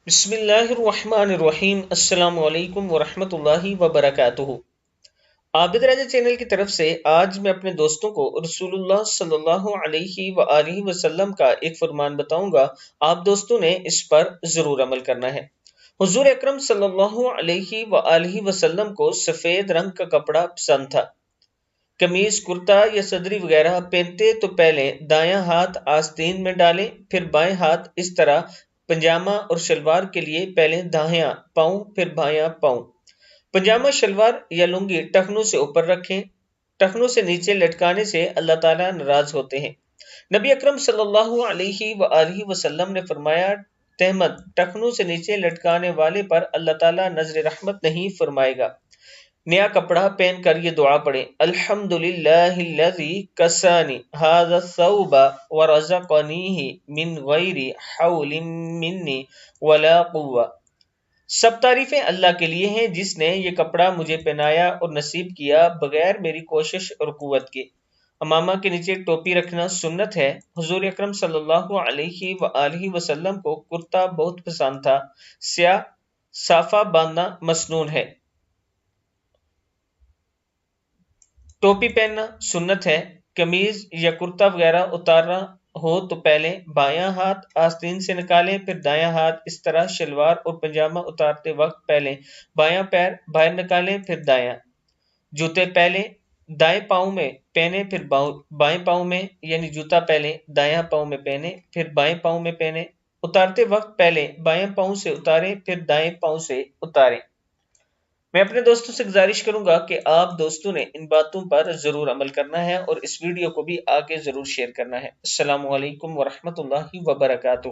بسم اللہ الرحمن الرحیم۔ السلام علیکم ورحمۃ اللہ وبرکاتہ۔ عابد راجہ چینل کی طرف سے آج میں اپنے دوستوں کو رسول اللہ صلی اللہ علیہ وآلہ وسلم کا ایک فرمان بتاؤں گا۔ آپ دوستوں نے اس پر ضرور عمل کرنا ہے۔ حضور اکرم صلی اللہ علیہ وآلہ وسلم کو سفید رنگ کا کپڑا پسند تھا۔ قمیض، کرتا یا صدری وغیرہ پہنتے تو پہلے دایاں ہاتھ آستین میں ڈالیں، پھر بائیں ہاتھ اس طرح۔ پنجامہ اور شلوار کے لیے پہلے دایاں پاؤں پھر بایاں پاؤں۔ پنجامہ، شلوار یا لنگی ٹخنوں سے اوپر رکھیں۔ ٹخنوں سے نیچے لٹکانے سے اللہ تعالیٰ ناراض ہوتے ہیں۔ نبی اکرم صلی اللہ علیہ وآلہ وسلم نے فرمایا، تہمت ٹخنوں سے نیچے لٹکانے والے پر اللہ تعالیٰ نظر رحمت نہیں فرمائے گا۔ نیا کپڑا پہن کر یہ دعا پڑھیں، الحمدللہ الذی کسانی ھذا الثوب ورزقنیہ من غیر حول منی ولا قوہ۔ سب تعریفیں اللہ کے لیے ہیں جس نے یہ کپڑا مجھے پہنایا اور نصیب کیا بغیر میری کوشش اور قوت کے۔ امامہ کے نیچے ٹوپی رکھنا سنت ہے۔ حضور اکرم صلی اللہ علیہ وآلہ وسلم کو کرتا بہت پسند تھا۔ سیاہ صافہ باندھنا مسنون ہے۔ ٹوپی پہننا سنت ہے۔ قمیض یا کرتا وغیرہ اتارنا ہو تو پہلے بایاں ہاتھ آستین سے نکالیں، پھر دایاں ہاتھ اس طرح۔ شلوار اور پنجامہ اتارتے وقت پہلے بایاں پیر باہر نکالیں پھر دایاں۔ جوتے پہلے دائیں پاؤں میں پہنیں پھر بائیں پاؤں میں، یعنی جوتا پہلے دایاں پاؤں میں پہنیں پھر بائیں پاؤں میں پہنیں۔ اتارتے وقت پہلے بائیں پاؤں سے اتاریں پھر دائیں پاؤں سے اتاریں۔ میں اپنے دوستوں سے گزارش کروں گا کہ آپ دوستوں نے ان باتوں پر ضرور عمل کرنا ہے اور اس ویڈیو کو بھی آگے ضرور شیئر کرنا ہے۔ السلام علیکم ورحمۃ اللہ وبرکاتہ۔